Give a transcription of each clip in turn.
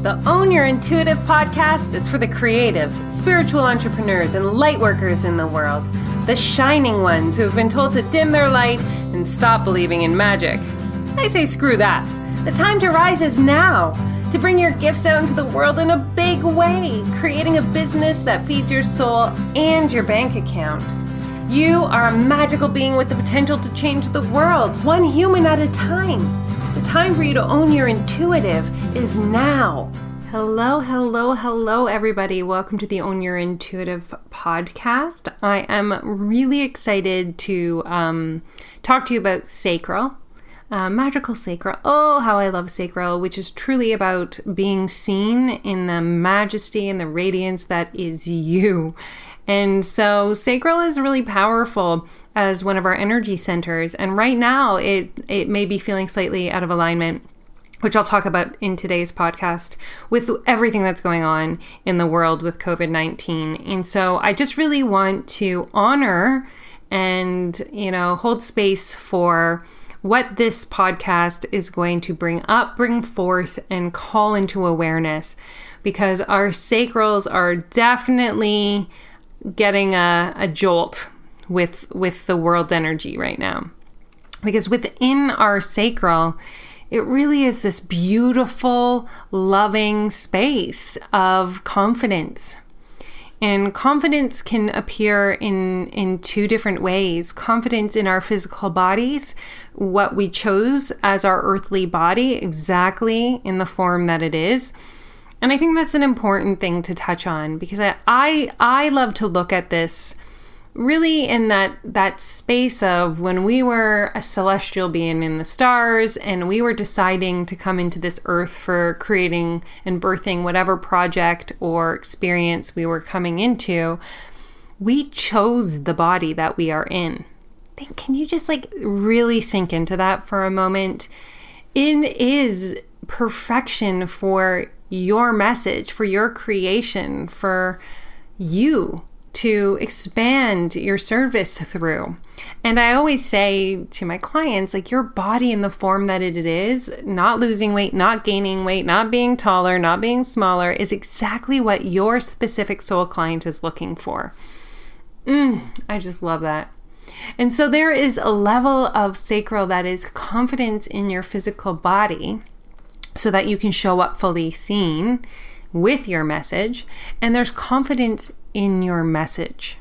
The Own Your Intuitive podcast is for the creatives, spiritual entrepreneurs, and light workers in the world. The shining ones who have been told to dim their light and stop believing in magic. I say screw that. The time to rise is now. To bring your gifts out into the world in a big way, creating a business that feeds your soul and your bank account. You are a magical being with the potential to change the world, one human at a time. The time for you to own your intuitive is now. Hello, everybody. Welcome to the Own Your Intuitive podcast. I am really excited to talk to you about Sacral. Magical Sacral. Oh, how I love Sacral, which is truly about being seen in the majesty and the radiance that is you. And so Sacral is really powerful as one of our energy centers. And right now it may be feeling slightly out of alignment, which I'll talk about in today's podcast with everything that's going on in the world with COVID-19. And so I just really want to honor and, hold space for what this podcast is going to bring up, bring forth, and call into awareness, because our sacrals are definitely getting a jolt with the world's energy right now. Because within our sacral, it really is this beautiful, loving space of confidence. And confidence can appear in two different ways. Confidence in our physical bodies, what we chose as our earthly body, exactly in the form that it is. And I think that's an important thing to touch on, because I love to look at this really in that space of when we were a celestial being in the stars and we were deciding to come into this earth for creating and birthing whatever project or experience we were coming into. We chose the body that we are in. Can you just really sink into that for a moment? It is perfection for your message, for your creation, for you to expand your service through. And I always say to my clients, your body in the form that it is, not losing weight, not gaining weight, not being taller, not being smaller, is exactly what your specific soul client is looking for. I just love that. And so there is a level of sacral that is confidence in your physical body so that you can show up fully seen with your message. And there's confidence in your message.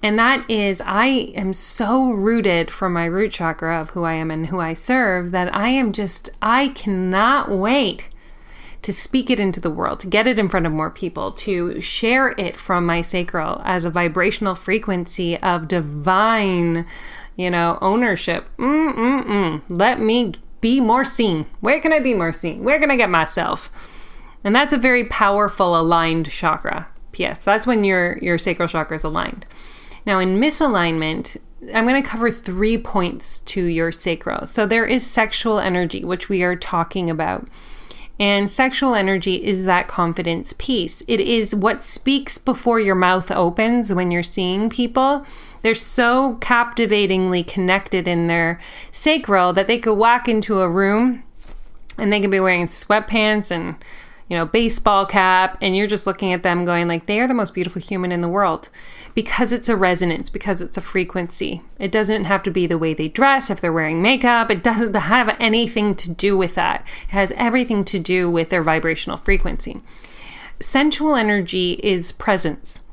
And that is, I am so rooted from my root chakra of who I am and who I serve that I cannot wait to speak it into the world, to get it in front of more people, to share it from my sacral as a vibrational frequency of divine, ownership. Let me be more seen. Where can I be more seen? Where can I get myself? And that's a very powerful aligned chakra. P.S. That's when your sacral chakra is aligned. Now in misalignment, I'm going to cover 3 points to your sacral. So there is sexual energy, which we are talking about. And sexual energy is that confidence piece. It is what speaks before your mouth opens when you're seeing people. They're so captivatingly connected in their sacral that they could walk into a room and they could be wearing sweatpants and baseball cap, and you're just looking at them going they are the most beautiful human in the world, because it's a resonance, because it's a frequency. It doesn't have to be the way they dress, if they're wearing makeup. It doesn't have anything to do with that. It has everything to do with their vibrational frequency. Sensual energy is presence.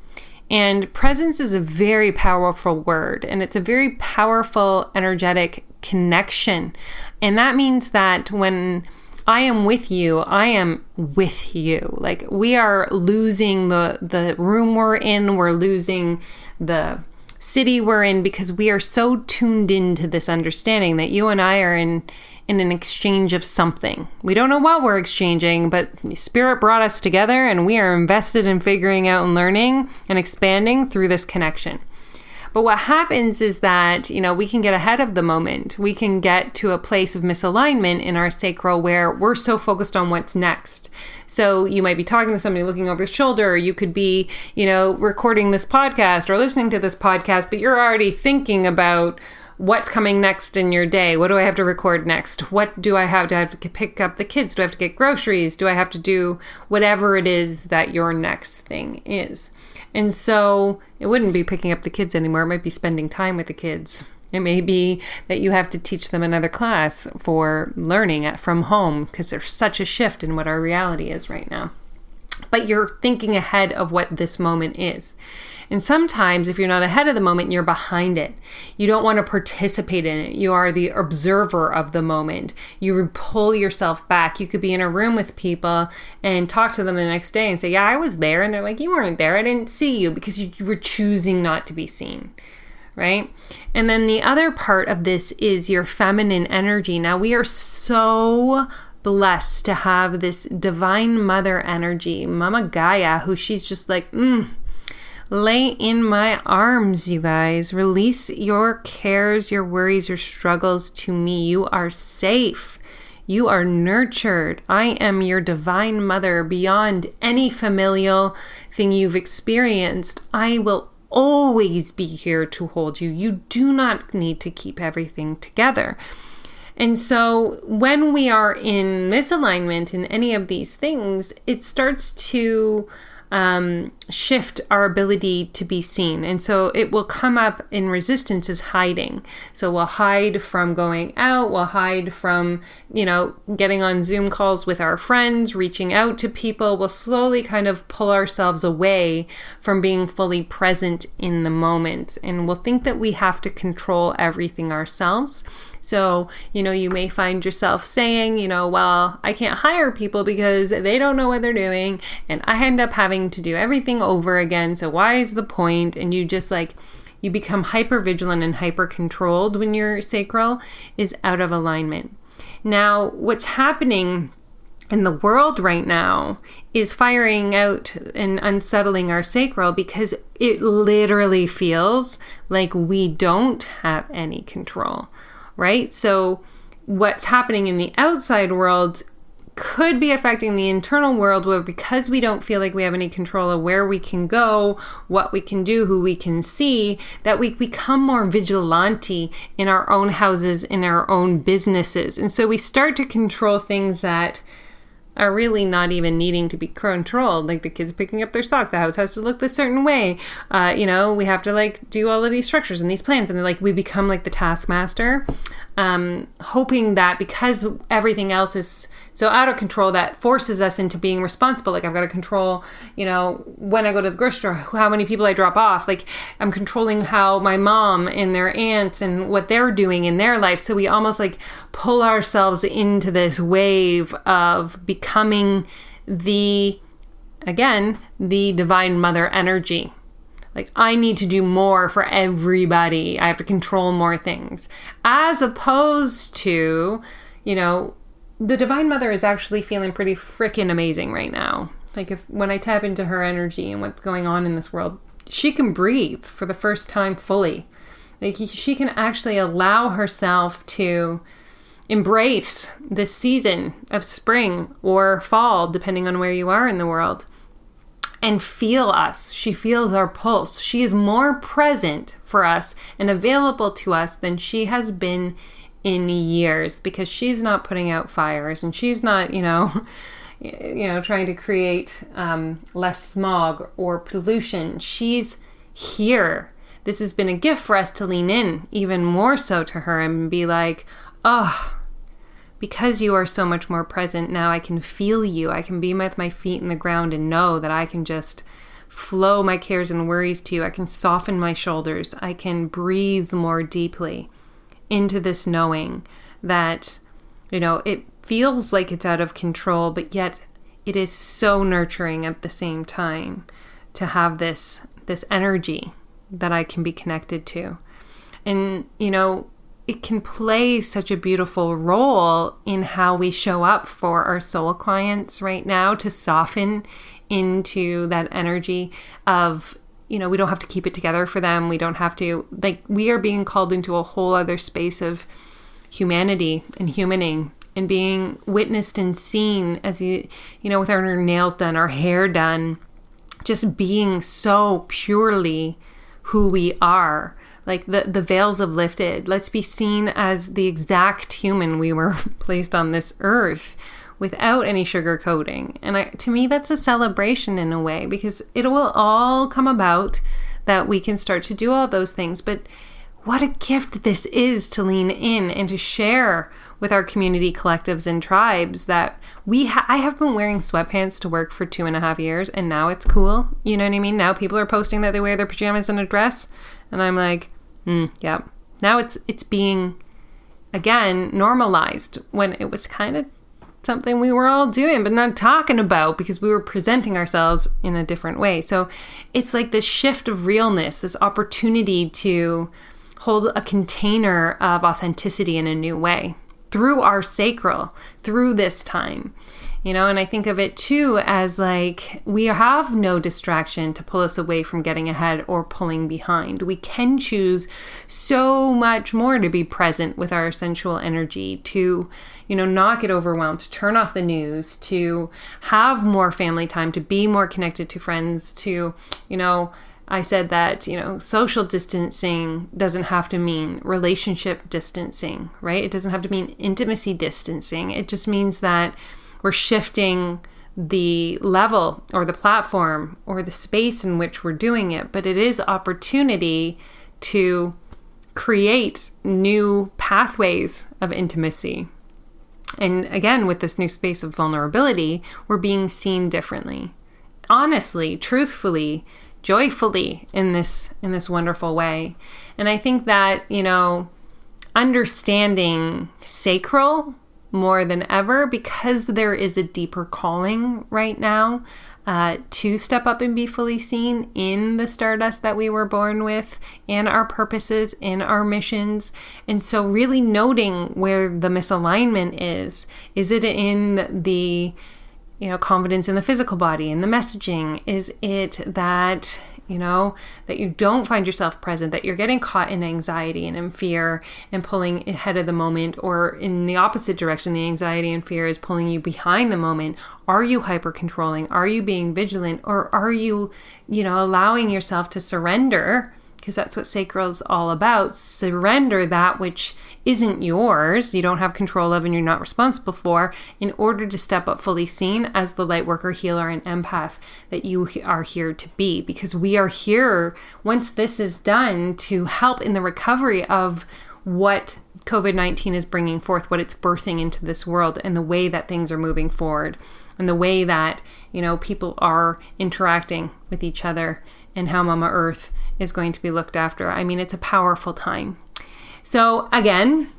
And presence is a very powerful word, and it's a very powerful energetic connection. And that means that when I am with you, I am with you. We are losing the room we're in, we're losing the city we're in, because we are so tuned into this understanding that you and I are in an exchange of something. We don't know what we're exchanging, but Spirit brought us together and we are invested in figuring out and learning and expanding through this connection. But what happens is that, we can get ahead of the moment. We can get to a place of misalignment in our sacral where we're so focused on what's next. So you might be talking to somebody looking over your shoulder, or you could be, recording this podcast or listening to this podcast, but you're already thinking about what's coming next in your day? What do I have to record next? What do I have to pick up the kids? Do I have to get groceries? Do I have to do whatever it is that your next thing is? And so it wouldn't be picking up the kids anymore. It might be spending time with the kids. It may be that you have to teach them another class for learning from home, because there's such a shift in what our reality is right now. But you're thinking ahead of what this moment is. And sometimes if you're not ahead of the moment, you're behind it. You don't want to participate in it. You are the observer of the moment. You pull yourself back. You could be in a room with people and talk to them the next day and say, yeah, I was there. And they're like, you weren't there. I didn't see you, because you were choosing not to be seen. Right? And then the other part of this is your feminine energy. Now, we are so blessed to have this divine mother energy, Mama Gaia, who she's just like, lay in my arms, you guys. Release your cares, your worries, your struggles to me. You are safe. You are nurtured. I am your divine mother beyond any familial thing you've experienced. I will always be here to hold you. You do not need to keep everything together. And so when we are in misalignment in any of these things, it starts to shift our ability to be seen. And so it will come up in resistance as hiding. So we'll hide from going out, we'll hide from, getting on Zoom calls with our friends, reaching out to people. We'll slowly kind of pull ourselves away from being fully present in the moment. And we'll think that we have to control everything ourselves. So, you may find yourself saying, well, I can't hire people because they don't know what they're doing, and I end up having to do everything over again. So why is the point? And you just you become hyper vigilant and hyper controlled when your sacral is out of alignment. Now, what's happening in the world right now is firing out and unsettling our sacral, because it literally feels like we don't have any control. Right? So what's happening in the outside world could be affecting the internal world, where because we don't feel like we have any control of where we can go, what we can do, who we can see, that we become more vigilante in our own houses, in our own businesses. And so we start to control things that are really not even needing to be controlled, like the kids picking up their socks, the house has to look this certain way, we have to do all of these structures and these plans, and we become like the taskmaster, hoping that because everything else is so out of control, that forces us into being responsible. I've got to control, when I go to the grocery store, how many people I drop off. I'm controlling how my mom and their aunts and what they're doing in their life. So we almost pull ourselves into this wave of becoming the divine mother energy. I need to do more for everybody. I have to control more things. As opposed to, the divine mother is actually feeling pretty freaking amazing right now. When I tap into her energy and what's going on in this world, she can breathe for the first time fully. She can actually allow herself to embrace this season of spring or fall, depending on where you are in the world, and feel us. She feels our pulse. She is more present for us and available to us than she has been in years, because she's not putting out fires, and she's not, trying to create less smog or pollution. She's here. This has been a gift for us to lean in even more so to her and be like, because you are so much more present now, I can feel you. I can be with my feet in the ground and know that I can just flow my cares and worries to you. I can soften my shoulders. I can breathe more deeply into this knowing that, it feels like it's out of control, but yet it is so nurturing at the same time to have this energy that I can be connected to. And, it can play such a beautiful role in how we show up for our soul clients right now, to soften into that energy of, we don't have to keep it together for them. We don't have to, we are being called into a whole other space of humanity and humaning and being witnessed and seen as, with our nails done, our hair done, just being so purely who we are, like the veils have lifted. Let's be seen as the exact human we were placed on this earth without any sugarcoating. And to me, that's a celebration in a way, because it will all come about that we can start to do all those things. But what a gift this is to lean in and to share with our community collectives and tribes that I have been wearing sweatpants to work for 2.5 years, and now it's cool. You know what I mean? Now people are posting that they wear their pajamas and a dress, and I'm like, yeah. Now it's being, again, normalized, when it was kind of something we were all doing but not talking about because we were presenting ourselves in a different way. So it's like this shift of realness, this opportunity to hold a container of authenticity in a new way through our sacral, through this time, you know. And I think of it too as like, we have no distraction to pull us away from getting ahead or pulling behind. We can choose so much more to be present with our sensual energy, to, you know, not get overwhelmed, to turn off the news, to have more family time, to be more connected to friends, to, you know, I said that, you know, social distancing doesn't have to mean relationship distancing, right? It doesn't have to mean intimacy distancing. It just means that we're shifting the level or the platform or the space in which we're doing it. But it is opportunity to create new pathways of intimacy. And again, with this new space of vulnerability, we're being seen differently. Honestly, truthfully, joyfully in this wonderful way. And I think that, you know, understanding sacral more than ever, because there is a deeper calling right now to step up and be fully seen in the stardust that we were born with, in our purposes, in our missions. And so really noting where the misalignment is it in the, you know, confidence in the physical body and the messaging? Is it that, you know, that you don't find yourself present, that you're getting caught in anxiety and in fear and pulling ahead of the moment, or in the opposite direction, the anxiety and fear is pulling you behind the moment? Are you hyper controlling? Are you being vigilant? Or are you, you know, allowing yourself to surrender? Because that's what sacral is all about. Surrender that which isn't yours, you don't have control of and you're not responsible for, in order to step up fully seen as the light worker, healer, and empath that you are here to be. Because we are here, once this is done, to help in the recovery of what COVID-19 is bringing forth, what it's birthing into this world, and the way that things are moving forward, and the way that, you know, people are interacting with each other, and how Mama Earth is going to be looked after. I mean, it's a powerful time. So again,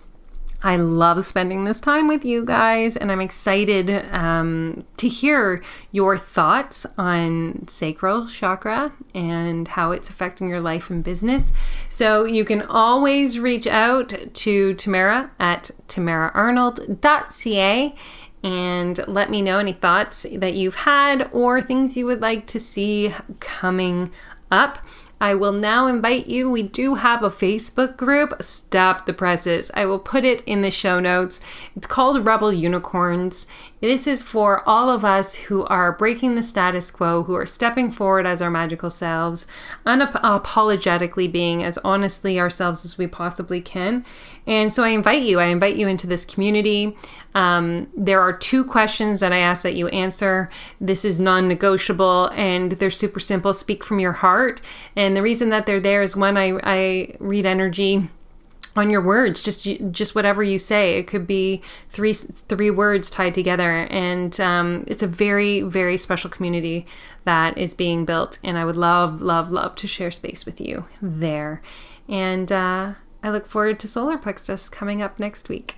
I love spending this time with you guys, and I'm excited to hear your thoughts on sacral chakra and how it's affecting your life and business. So you can always reach out to Tamara at tamaraarnold.ca and let me know any thoughts that you've had or things you would like to see coming up. I will now invite you. We do have a Facebook group, Stop the Presses. I will put it in the show notes. It's called Rebel Unicorns. This is for all of us who are breaking the status quo, who are stepping forward as our magical selves, unapologetically being as honestly ourselves as we possibly can. And so I invite you into this community. There are 2 questions that I ask that you answer. This is non-negotiable, and they're super simple. Speak from your heart. And the reason that they're there is, one, I read energy on your words, just whatever you say. It could be three words tied together, and it's a very, very special community that is being built, and I would love to share space with you there. And I look forward to solar plexus coming up next week.